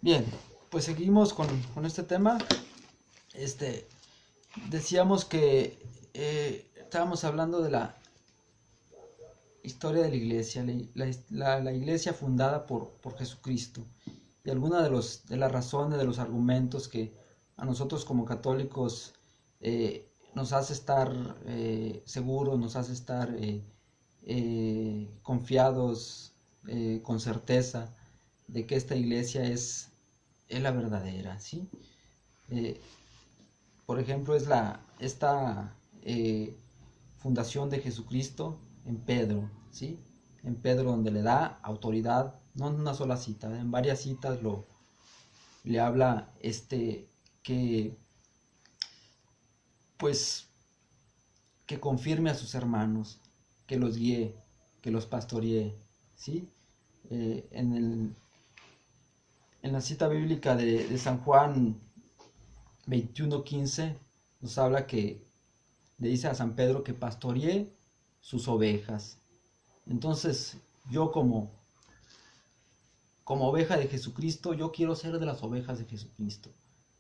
Bien, pues seguimos con este tema. Este, Decíamos que estábamos hablando de la historia de la iglesia, la iglesia fundada por Jesucristo. Y algunas de las razones, de los argumentos que a nosotros como católicos nos hace estar seguros, nos hace estar confiados, con certeza de que esta iglesia es la verdadera, ¿sí? Eh, por ejemplo, es esta fundación de Jesucristo en Pedro, ¿sí? En Pedro, donde le da autoridad, no en una sola cita, en varias citas le habla que pues que confirme a sus hermanos, que los guíe, que los pastoree, ¿sí? Eh, en, el, en la cita bíblica de San Juan 21:15 nos habla que le dice a San Pedro que pastoree sus ovejas. Entonces, yo como oveja de Jesucristo, yo quiero ser de las ovejas de Jesucristo.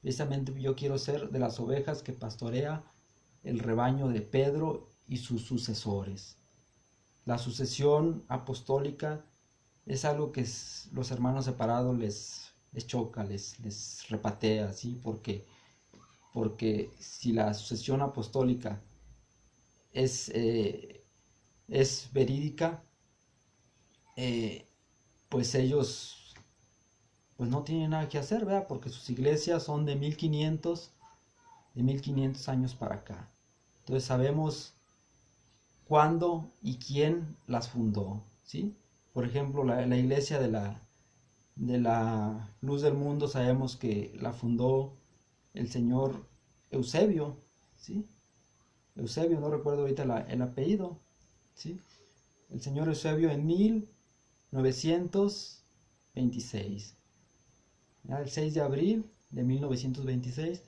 Precisamente yo quiero ser de las ovejas que pastorea el rebaño de Pedro y sus sucesores. La sucesión apostólica es algo que los hermanos separados les choca, les repatea, ¿sí? Porque si la sucesión apostólica es, eh, es verídica, eh, pues ellos pues no tienen nada que hacer, ¿verdad? Porque sus iglesias son de 1500 años para acá. Entonces sabemos cuándo y quién las fundó, ¿sí? Por ejemplo, la iglesia de la luz del mundo sabemos que la fundó el señor Eusebio, ¿sí? Eusebio, no recuerdo ahorita el apellido, ¿sí? El señor Eusebio en 1926. El 6 de abril de 1926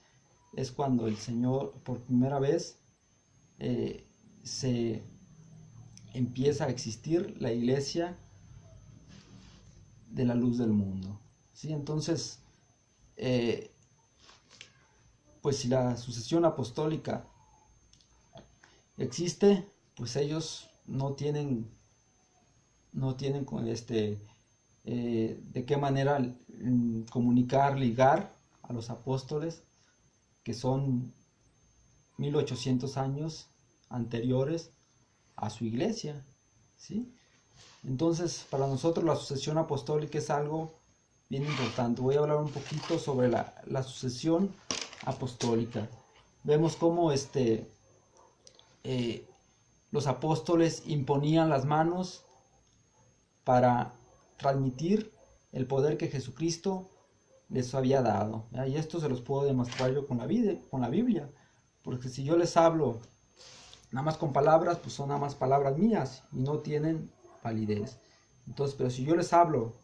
es cuando el Señor por primera vez se empieza a existir la iglesia de la luz del mundo. ¿Sí? Entonces, eh, pues si la sucesión apostólica existe, pues ellos no tienen con de qué manera comunicar, ligar a los apóstoles, que son 1800 años anteriores a su iglesia, ¿sí? Entonces, para nosotros la sucesión apostólica es algo bien importante. Voy a hablar un poquito sobre la sucesión apostólica. Vemos cómo eh, los apóstoles imponían las manos para transmitir el poder que Jesucristo les había dado. Y esto se los puedo demostrar yo con la Biblia. Porque si yo les hablo nada más con palabras, pues son nada más palabras mías y no tienen validez. Entonces, pero si yo les hablo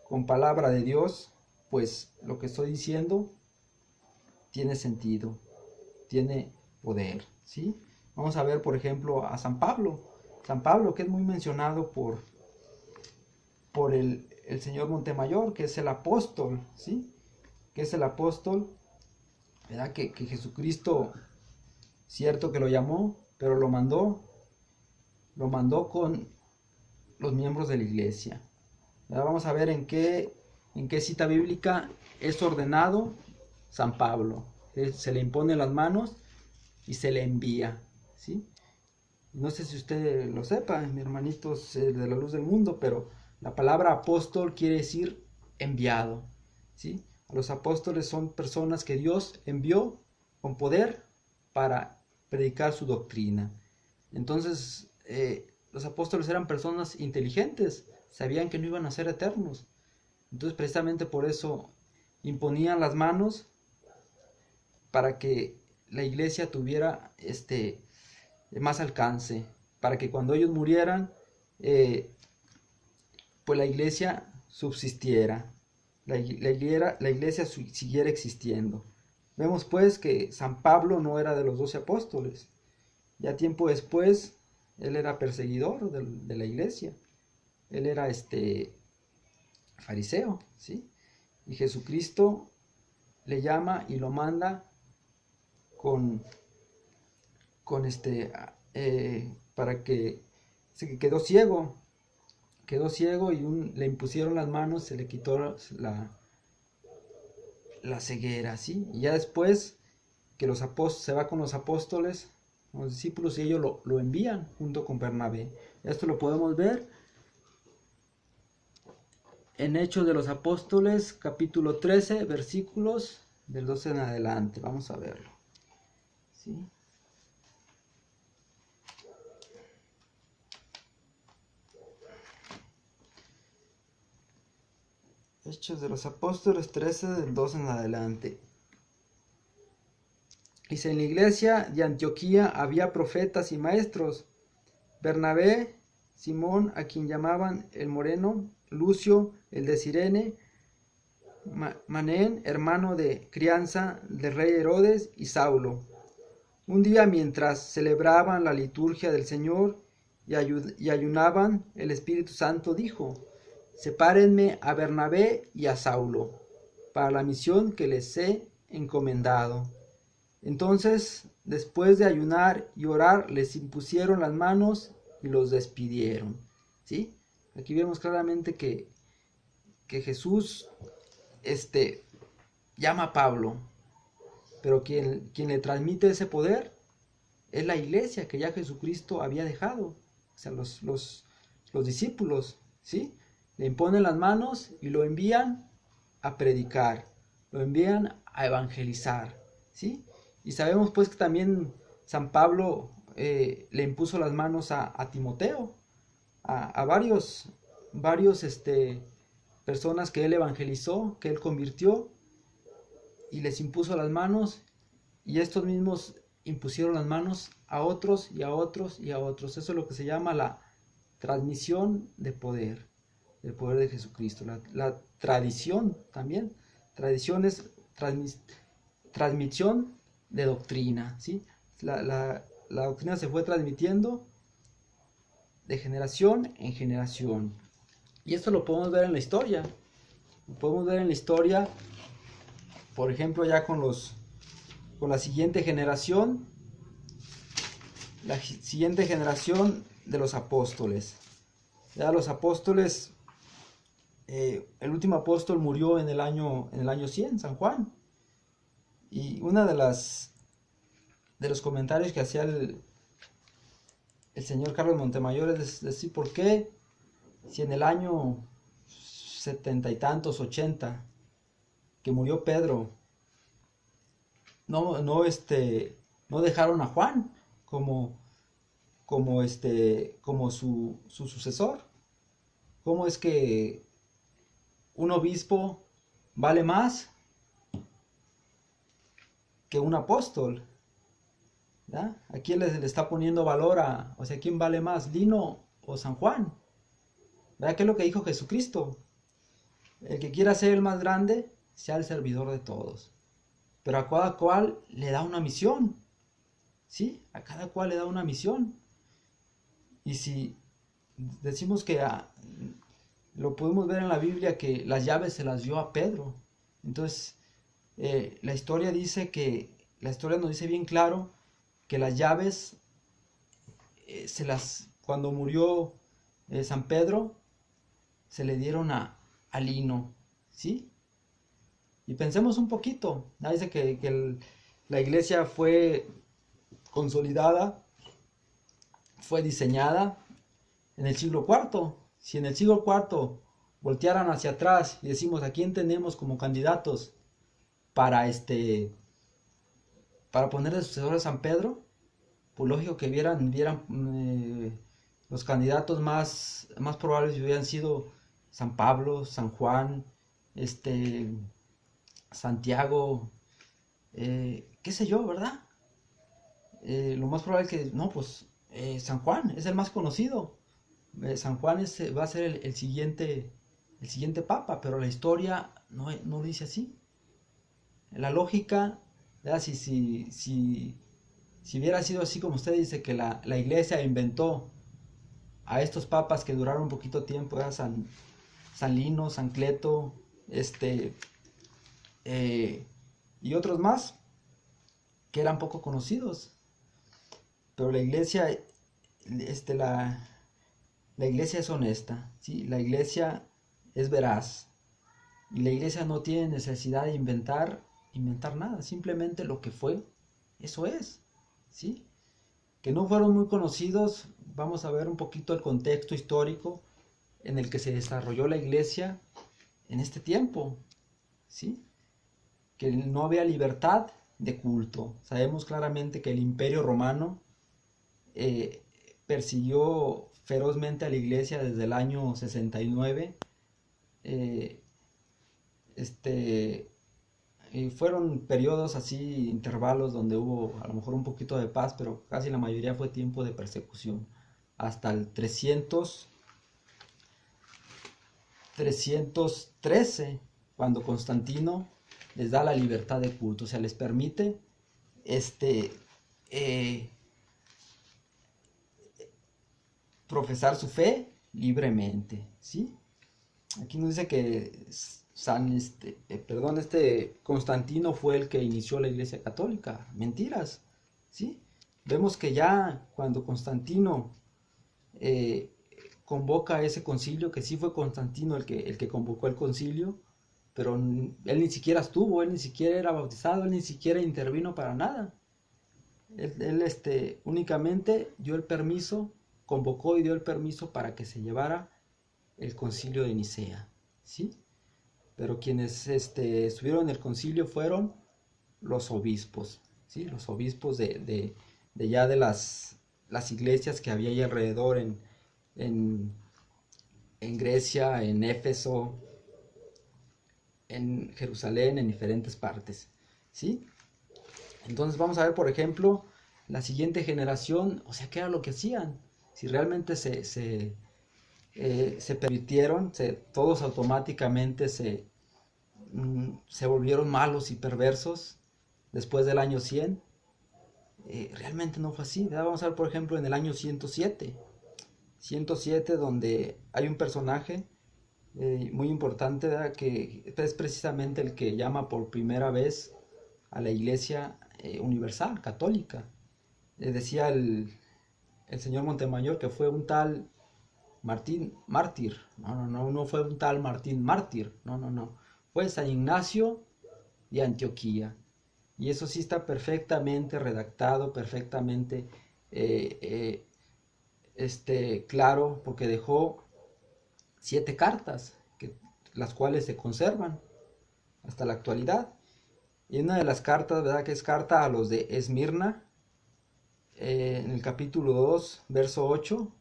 con palabra de Dios, pues lo que estoy diciendo tiene sentido, tiene poder, ¿sí? Vamos a ver, por ejemplo, a San Pablo. San Pablo, que es muy mencionado por el señor Montemayor, que es el apóstol, ¿sí? Que es el apóstol, ¿verdad? Que Jesucristo, cierto que lo llamó, pero lo mandó con los miembros de la iglesia. Ahora vamos a ver en qué cita bíblica es ordenado San Pablo. Se le impone las manos y se le envía, ¿sí? No sé si usted lo sepa, mi hermanitos de la luz del mundo, pero la palabra apóstol quiere decir enviado, ¿sí? A los apóstoles son personas que Dios envió con poder para predicar su doctrina. Entonces, los apóstoles eran personas inteligentes, sabían que no iban a ser eternos. Entonces, precisamente por eso imponían las manos para que la iglesia tuviera más alcance, para que cuando ellos murieran, eh, pues la iglesia subsistiera, la iglesia siguiera existiendo. Vemos pues que San Pablo no era de los 12 apóstoles. Ya tiempo después, él era perseguidor de la iglesia. Él era fariseo, ¿sí? Y Jesucristo le llama y lo manda para que se quedó ciego y le impusieron las manos, se le quitó la ceguera, ¿sí? Y ya después que se va con los apóstoles, los discípulos, y ellos lo envían junto con Bernabé. Esto lo podemos ver en Hechos de los Apóstoles, capítulo 13, versículos del 12 en adelante. Vamos a verlo, ¿sí? Hechos de los Apóstoles 13, del 12 en adelante. Dice: en la iglesia de Antioquía había profetas y maestros: Bernabé, Simón, a quien llamaban el Moreno, Lucio, el de Cirene, Manén, hermano de crianza del rey Herodes, y Saulo. Un día, mientras celebraban la liturgia del Señor y ayunaban, el Espíritu Santo dijo: sepárenme a Bernabé y a Saulo para la misión que les he encomendado. Entonces, después de ayunar y orar, les impusieron las manos y los despidieron. ¿Sí? Aquí vemos claramente que Jesús llama a Pablo, pero quien le transmite ese poder es la iglesia que ya Jesucristo había dejado. O sea, los discípulos, ¿sí? Le imponen las manos y lo envían a predicar, lo envían a evangelizar, ¿sí? Y sabemos pues que también San Pablo le impuso las manos a Timoteo, a varios personas que él evangelizó, que él convirtió, y les impuso las manos, y estos mismos impusieron las manos a otros y a otros y a otros. Eso es lo que se llama la transmisión de poder, el poder de Jesucristo. La tradición también. Tradición es transmisión de doctrina, ¿sí? La doctrina se fue transmitiendo de generación en generación. Y esto lo podemos ver en la historia. Lo podemos ver en la historia, por ejemplo, ya con la siguiente generación. La siguiente generación de los apóstoles. Ya los apóstoles, el último apóstol murió en el año 100, San Juan. Y una de los comentarios que hacía el señor Carlos Montemayor es decir, ¿por qué si en el año 70 y tantos, 80, que murió Pedro, no dejaron a Juan como su sucesor? ¿Cómo es que un obispo vale más que un apóstol? ¿Ya? ¿A quién le está poniendo valor o sea, quién vale más, Lino o San Juan? ¿Verdad? ¿Qué es lo que dijo Jesucristo? El que quiera ser el más grande, sea el servidor de todos. Pero a cada cual le da una misión. ¿Sí? A cada cual le da una misión. Y si decimos que lo podemos ver en la Biblia, que las llaves se las dio a Pedro. Entonces, la historia nos dice bien claro que las llaves cuando murió San Pedro, se le dieron a Lino, ¿sí? Y pensemos un poquito. Dice que la iglesia fue consolidada, fue diseñada en el siglo IV. Si en el siglo IV voltearan hacia atrás y decimos a quién tenemos como candidatos para poner de sucesor a San Pedro, pues lógico que vieran los candidatos más probables hubieran sido San Pablo, San Juan, Santiago, qué sé yo, ¿verdad? Lo más probable es que, no, pues San Juan es el más conocido. San Juan va a ser el siguiente papa, pero la historia no dice así. La lógica, ¿verdad? Si hubiera sido así como usted dice, que la iglesia inventó a estos papas que duraron un poquito tiempo, ¿verdad? San Lino, San Cleto, y otros más que eran poco conocidos. Pero la iglesia, la iglesia es honesta, ¿sí? La iglesia es veraz. Y la iglesia no tiene necesidad de inventar nada, simplemente lo que fue, eso es, ¿sí? Que no fueron muy conocidos, vamos a ver un poquito el contexto histórico en el que se desarrolló la iglesia en este tiempo, ¿sí? Que no había libertad de culto. Sabemos claramente que el Imperio Romano eh, persiguió ferozmente a la iglesia desde el año 69. Eh, este, fueron periodos así, intervalos donde hubo a lo mejor un poquito de paz, pero casi la mayoría fue tiempo de persecución. Hasta el 313, cuando Constantino les da la libertad de culto, o sea, les permite eh, profesar su fe libremente, ¿sí? Aquí nos dice que Constantino fue el que inició la Iglesia Católica. Mentiras, ¿sí? Vemos que ya cuando Constantino eh, convoca ese concilio, que sí fue Constantino el que convocó el concilio, pero él ni siquiera estuvo, él ni siquiera era bautizado, él ni siquiera intervino para nada. Él únicamente dio el permiso, convocó y dio el permiso para que se llevara el concilio de Nicea, ¿sí? Pero quienes estuvieron en el concilio fueron los obispos, ¿sí? Los obispos de ya de las iglesias que había ahí alrededor en, en Grecia, en Éfeso, en Jerusalén, en diferentes partes, ¿sí? Entonces vamos a ver, por ejemplo, la siguiente generación, o sea, ¿qué era lo que hacían? Si realmente se permitieron, todos automáticamente se volvieron malos y perversos después del año 100. Realmente no fue así. Vamos a ver, por ejemplo, en el año 107, donde hay un personaje muy importante, ¿verdad? Que es precisamente el que llama por primera vez a la iglesia universal, católica. Decía el señor Montemayor que fue un tal Martín Mártir. No fue un tal Martín Mártir. No. Fue San Ignacio de Antioquía. Y eso sí está perfectamente redactado, perfectamente claro, porque dejó 7 cartas, las cuales se conservan hasta la actualidad. Y una de las cartas, ¿verdad? Que es carta a los de Esmirna, en el capítulo 2, verso 8,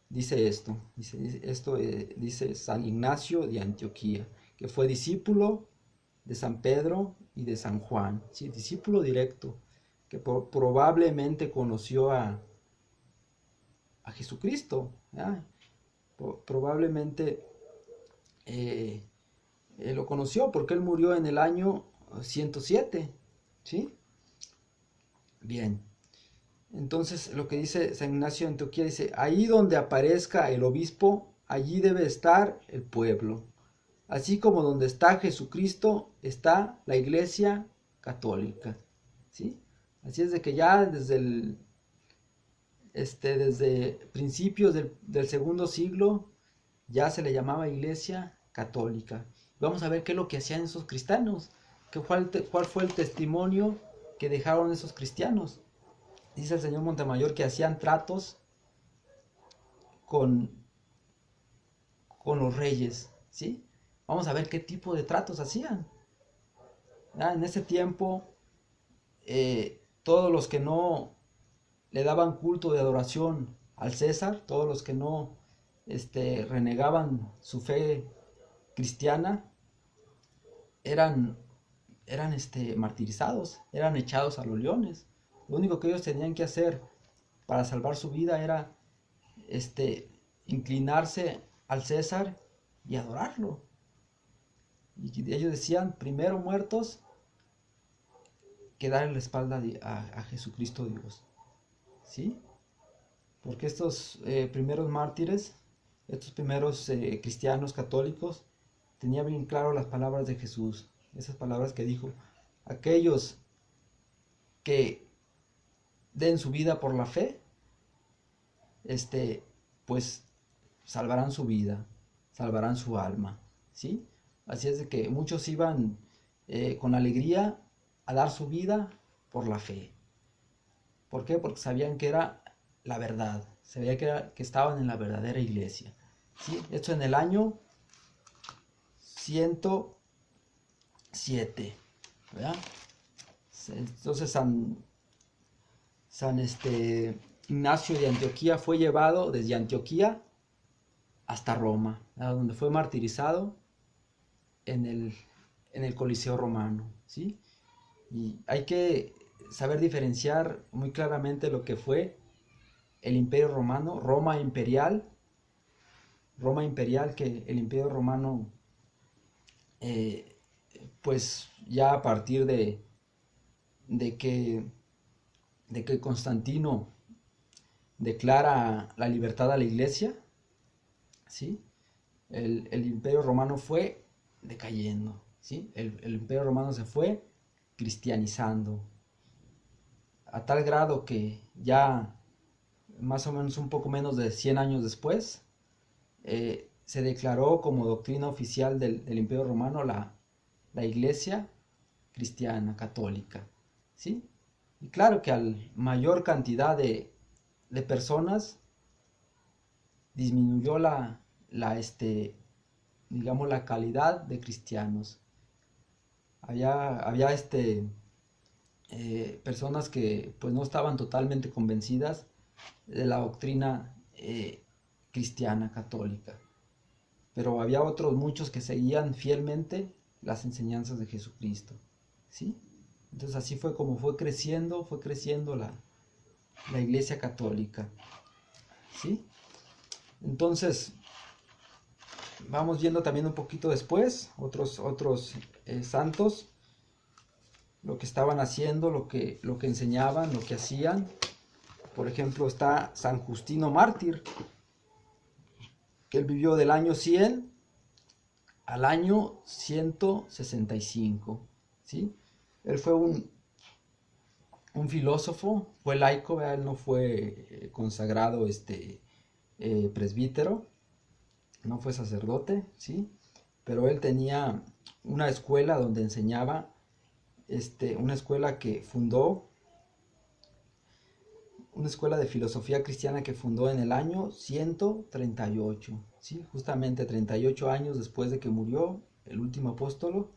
dice esto, dice San Ignacio de Antioquía, que fue discípulo de San Pedro y de San Juan, ¿sí? Discípulo directo, que probablemente conoció a Jesucristo, ¿ya? Probablemente lo conoció porque él murió en el año 107, ¿sí? Bien. Entonces lo que dice San Ignacio de Antioquía dice, ahí donde aparezca el obispo, allí debe estar el pueblo. Así como donde está Jesucristo, está la iglesia católica, ¿sí? Así es de que ya desde principios del segundo siglo ya se le llamaba iglesia católica. Vamos a ver qué es lo que hacían esos cristianos, cuál fue el testimonio que dejaron esos cristianos. Dice el señor Montemayor que hacían tratos con los reyes, ¿sí? Vamos a ver qué tipo de tratos hacían. En ese tiempo, todos los que no le daban culto de adoración al César, todos los que no renegaban su fe cristiana, eran martirizados, eran echados a los leones. Lo único que ellos tenían que hacer para salvar su vida era inclinarse al César y adorarlo. Y ellos decían, primero muertos que darle la espalda a Jesucristo Dios, ¿sí? Porque estos primeros mártires, estos primeros cristianos católicos, tenían bien claro las palabras de Jesús. esas palabras que dijo, aquellos que den su vida por la fe, pues salvarán su vida, salvarán su alma, ¿sí? Así es de que muchos iban con alegría a dar su vida por la fe. ¿Por qué? Porque sabían que era la verdad, sabían que estaban en la verdadera iglesia, ¿sí? Esto en el año 107, ¿verdad? Entonces San Ignacio de Antioquía fue llevado desde Antioquía hasta Roma, ¿verdad? Donde fue martirizado en el Coliseo romano, ¿sí? Y hay que saber diferenciar muy claramente lo que fue el Imperio Romano, Roma imperial, que el Imperio Romano, pues ya a partir de que Constantino declara la libertad a la iglesia, ¿sí? El Imperio Romano fue decayendo, ¿sí? El Imperio Romano se fue cristianizando, a tal grado que ya más o menos un poco menos de 100 años después, se declaró como doctrina oficial del Imperio Romano la iglesia cristiana, católica, ¿sí? Y claro que al mayor cantidad de personas disminuyó digamos, la calidad de cristianos. Había personas que pues no estaban totalmente convencidas de la doctrina cristiana católica, pero había otros muchos que seguían fielmente las enseñanzas de Jesucristo, ¿sí? Entonces así fue como fue creciendo la iglesia católica, ¿sí? Entonces vamos viendo también un poquito después otros santos, lo que estaban haciendo, lo que enseñaban, lo que hacían. Por ejemplo, está San Justino Mártir, que él vivió del año 100 al año 165, ¿sí? Él fue un filósofo, fue laico, él no fue consagrado presbítero, no fue sacerdote, ¿sí? Pero él tenía una escuela donde enseñaba, una escuela que fundó, una escuela de filosofía cristiana que fundó en el año 138, ¿sí? Justamente 38 años después de que murió el último apóstol.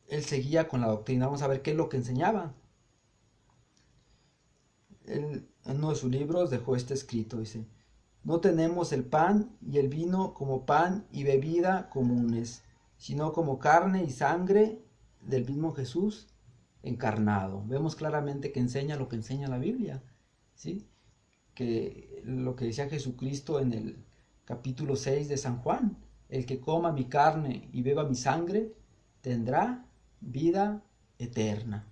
Él seguía con la doctrina. Vamos a ver qué es lo que enseñaba. Él, en uno de sus libros dejó escrito, dice: no tenemos el pan y el vino como pan y bebida comunes, sino como carne y sangre del mismo Jesús encarnado. Vemos claramente que enseña lo que enseña la Biblia, ¿sí? Que lo que decía Jesucristo en el capítulo 6 de San Juan: el que coma mi carne y beba mi sangre tendrá vida eterna.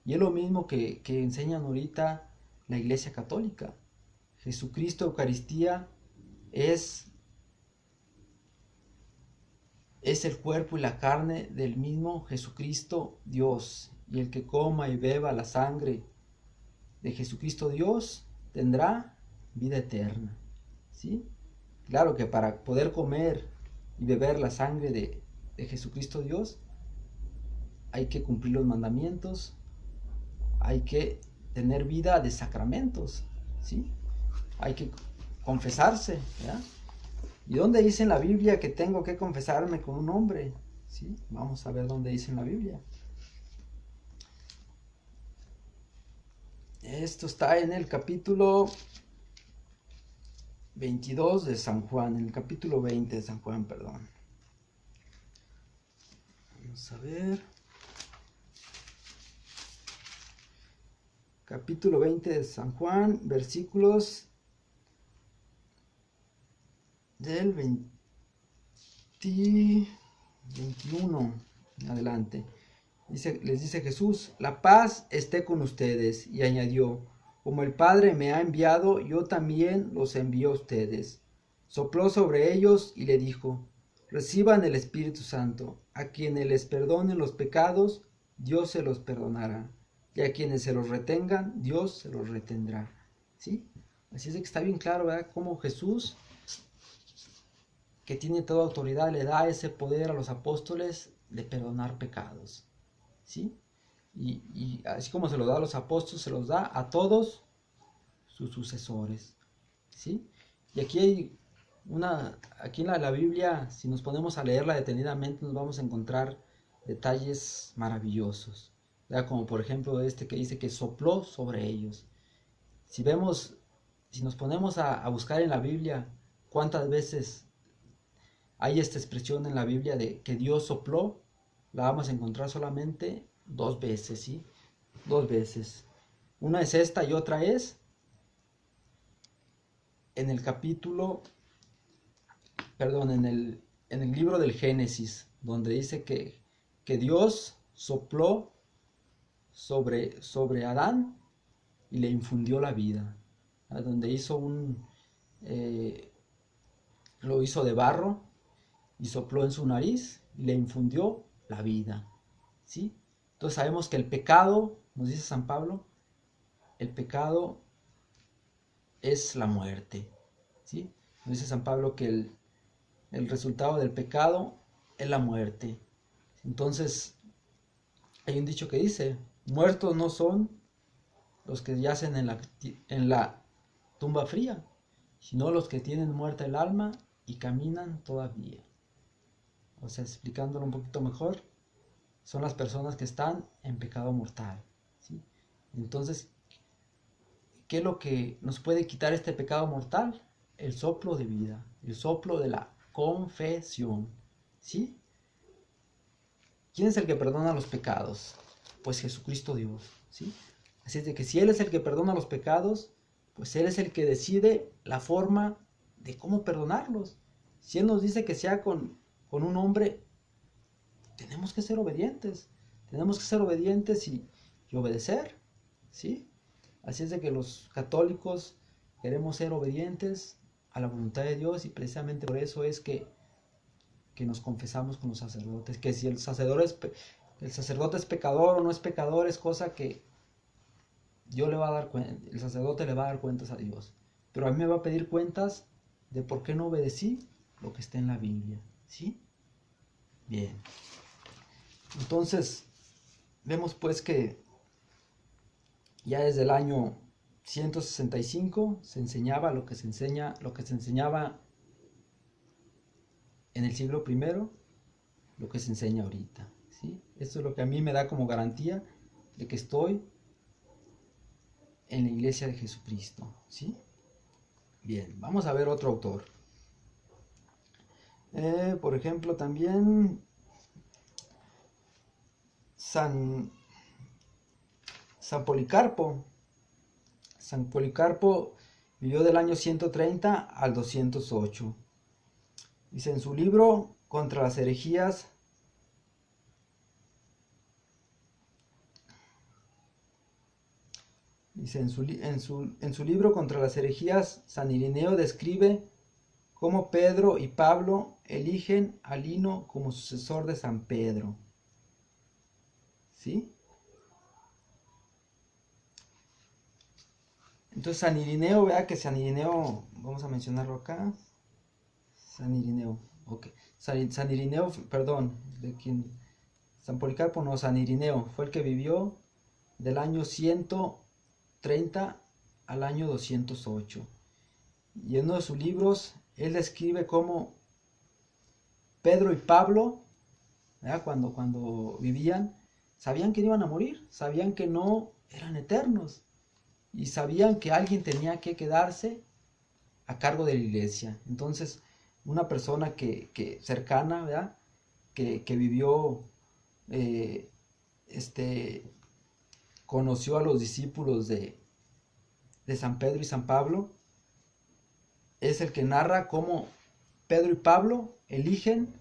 Y es lo mismo que enseñan ahorita la Iglesia Católica. Jesucristo, Eucaristía, es el cuerpo y la carne del mismo Jesucristo Dios. Y el que coma y beba la sangre de Jesucristo Dios tendrá vida eterna, ¿sí? Claro que para poder comer y beber la sangre de Jesucristo Dios hay que cumplir los mandamientos, hay que tener vida de sacramentos, ¿sí? Hay que confesarse, ¿verdad? ¿Y dónde dice en la Biblia que tengo que confesarme con un hombre? ¿Sí? Vamos a ver dónde dice en la Biblia. Esto está en el capítulo 22 de San Juan, en el capítulo 20 de San Juan, perdón. Vamos a ver. Capítulo 20 de San Juan, versículos del 21 en adelante. Les dice Jesús: la paz esté con ustedes. Y añadió: como el Padre me ha enviado, yo también los envío a ustedes. sopló sobre ellos y le dijo: reciban el Espíritu Santo. A quienes les perdonen los pecados, Dios se los perdonará, y a quienes se los retengan, Dios se los retendrá. ¿Sí? Así es de que está bien claro, ¿verdad? Cómo Jesús, que tiene toda autoridad, le da ese poder a los apóstoles de perdonar pecados. ¿Sí? Y así como se lo da a los apóstoles, se los da a todos sus sucesores. ¿Sí? Y aquí en la Biblia, si nos ponemos a leerla detenidamente, nos vamos a encontrar detalles maravillosos. ¿Verdad? Como por ejemplo este que dice que sopló sobre ellos. Si nos ponemos a buscar en la Biblia cuántas veces hay esta expresión en la Biblia de que Dios sopló, la vamos a encontrar solamente 2 veces, ¿sí? 2 veces. Una es esta y otra es en el capítulo, perdón, en el libro del Génesis, donde dice que Dios sopló sobre Adán y le infundió la vida, ¿verdad? Donde lo hizo de barro y sopló en su nariz y le infundió la vida, ¿sí? Entonces sabemos que el pecado, nos dice San Pablo, el pecado es la muerte, ¿sí? Nos dice San Pablo que el resultado del pecado es la muerte. Entonces, hay un dicho que dice: muertos no son los que yacen en la tumba fría, sino los que tienen muerta el alma y caminan todavía. O sea, explicándolo un poquito mejor, son las personas que están en pecado mortal, ¿sí? Entonces, ¿qué es lo que nos puede quitar este pecado mortal? El soplo de vida, el soplo de la confesión, ¿sí? ¿Quién es el que perdona los pecados? Pues Jesucristo Dios, ¿sí? Así es de que si Él es el que perdona los pecados, pues Él es el que decide la forma de cómo perdonarlos. Si Él nos dice que sea con un hombre, tenemos que ser obedientes. Tenemos que ser obedientes y obedecer, ¿sí? Así es de que los católicos queremos ser obedientes a la voluntad de Dios y precisamente por eso es que nos confesamos con los sacerdotes, que si el sacerdote es pecador o no es pecador es cosa que Dios le va a dar cuenta, el sacerdote le va a dar cuentas a Dios, pero a mí me va a pedir cuentas de por qué no obedecí lo que está en la Biblia, ¿sí? Bien, entonces vemos pues que ya desde el año 165 se enseñaba lo que se enseñaba en el siglo I, lo que se enseña ahorita, ¿sí? Esto es lo que a mí me da como garantía de que estoy en la iglesia de Jesucristo, ¿sí? Bien, vamos a ver otro autor. Por ejemplo, también San, San Policarpo. San Policarpo vivió del año 130 al 208. Dice en su libro Contra las herejías, dice en su libro Contra las herejías, San Irineo describe cómo Pedro y Pablo eligen a Lino como sucesor de San Pedro. ¿Sí? Entonces San Irineo, vea que San Irineo, vamos a mencionarlo acá. San Irineo, ok. San Irineo, perdón, de quien. San Policarpo no, San Irineo, fue el que vivió del año 130 al año 208. Y en uno de sus libros, él describe cómo Pedro y Pablo, ¿verdad? Cuando vivían, sabían que iban a morir, sabían que no eran eternos y sabían que alguien tenía que quedarse a cargo de la iglesia. Entonces, una persona que cercana, ¿verdad? Que vivió, eh, conoció a los discípulos de San Pedro y San Pablo, es el que narra cómo Pedro y Pablo eligen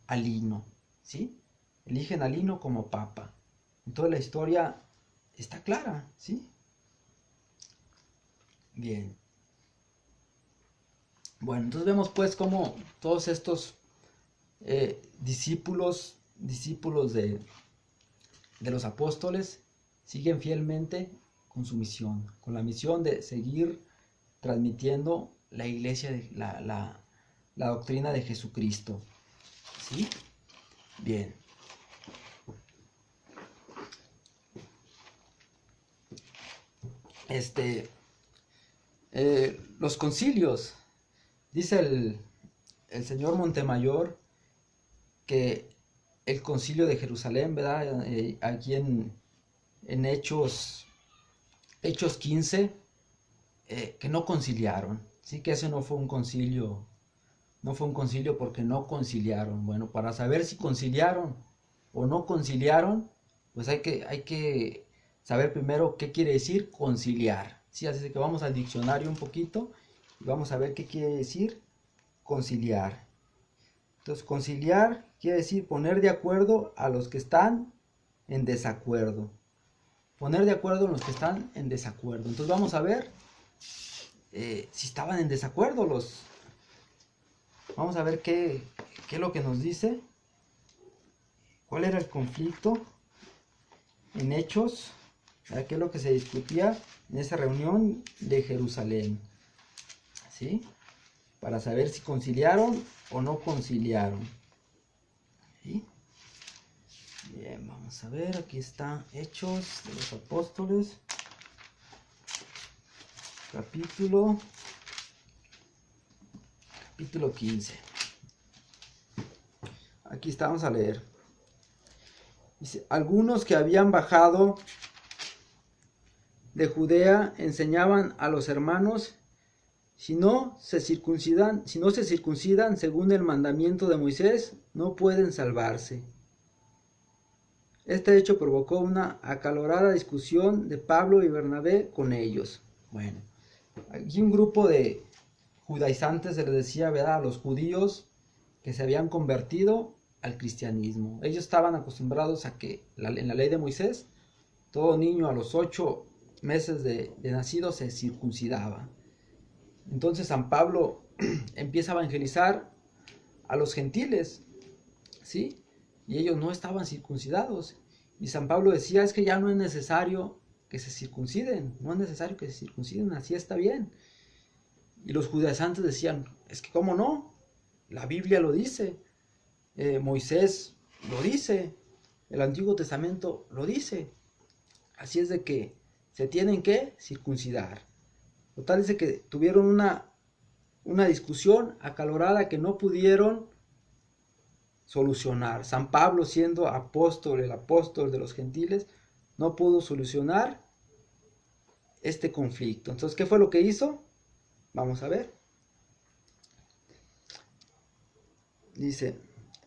a Lino, ¿sí? Eligen a Lino como papa. Entonces la historia está clara, ¿sí? Bien. Bueno, entonces vemos pues cómo todos estos discípulos de los apóstoles siguen fielmente con su misión, con la misión de seguir transmitiendo la iglesia, la doctrina de Jesucristo. ¿Sí? Bien. Los concilios, dice el señor Montemayor que el concilio de Jerusalén, ¿verdad? Aquí en Hechos 15, que no conciliaron, sí, que ese no fue un concilio porque no conciliaron. Bueno, para saber si conciliaron o no conciliaron, pues hay que saber primero qué quiere decir conciliar. Sí, así que vamos al diccionario un poquito y vamos a ver qué quiere decir conciliar. Entonces, conciliar quiere decir poner de acuerdo a los que están en desacuerdo. Poner de acuerdo a los que están en desacuerdo. Entonces vamos a ver si estaban en desacuerdo los... Vamos a ver qué es lo que nos dice. ¿Cuál era el conflicto en Hechos? ¿Qué es lo que se discutía en esa reunión de Jerusalén? ¿Sí? Para saber si conciliaron o no conciliaron. ¿Sí? Bien, vamos a ver, aquí está Hechos de los Apóstoles, capítulo 15. Aquí está, vamos a leer. Dice, algunos que habían bajado de Judea enseñaban a los hermanos, si no se circuncidan según el mandamiento de Moisés, no pueden salvarse. Este hecho provocó una acalorada discusión de Pablo y Bernabé con ellos. Bueno, aquí un grupo de judaizantes se les decía, ¿verdad?, a los judíos que se habían convertido al cristianismo. Ellos estaban acostumbrados a que en la ley de Moisés, todo niño a los 8 meses de nacido se circuncidaba. Entonces San Pablo empieza a evangelizar a los gentiles, ¿sí? Y ellos no estaban circuncidados. Y San Pablo decía, es que ya no es necesario que se circunciden, no es necesario que se circunciden, así está bien. Y los judaizantes decían, es que cómo no, la Biblia lo dice, Moisés lo dice, el Antiguo Testamento lo dice, así es de que se tienen que circuncidar. Total, dice que tuvieron una discusión acalorada que no pudieron solucionar. San Pablo, siendo apóstol, el apóstol de los gentiles, no pudo solucionar este conflicto. Entonces, ¿qué fue lo que hizo? Vamos a ver. Dice,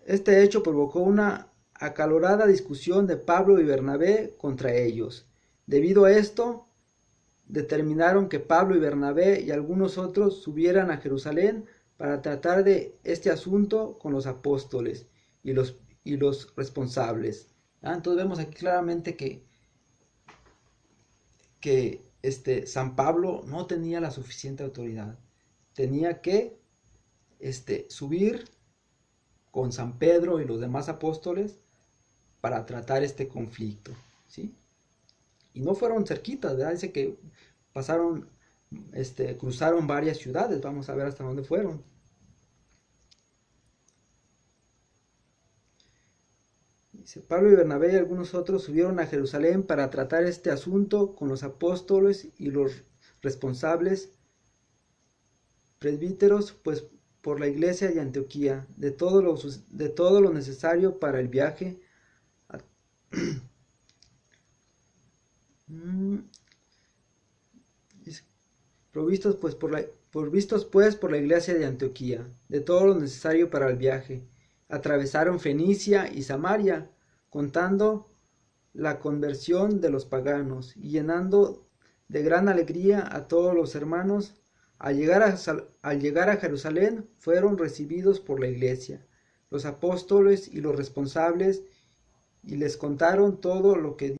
este hecho provocó una acalorada discusión de Pablo y Bernabé contra ellos. Debido a esto, determinaron que Pablo y Bernabé y algunos otros subieran a Jerusalén para tratar de este asunto con los apóstoles y los responsables. Entonces vemos aquí claramente que San Pablo no tenía la suficiente autoridad. Tenía que subir con San Pedro y los demás apóstoles para tratar este conflicto, ¿sí? Y no fueron cerquitas, ¿verdad? Dice que pasaron, cruzaron varias ciudades. Vamos a ver hasta dónde fueron. Dice, Pablo y Bernabé y algunos otros subieron a Jerusalén para tratar este asunto con los apóstoles y los responsables presbíteros, pues por la iglesia de Antioquía, de todo lo necesario para el viaje. Provistos pues por la iglesia de Antioquía, de todo lo necesario para el viaje. Atravesaron Fenicia y Samaria, contando la conversión de los paganos y llenando de gran alegría a todos los hermanos. Al llegar a Jerusalén fueron recibidos por la iglesia, los apóstoles y los responsables, y les contaron todo lo que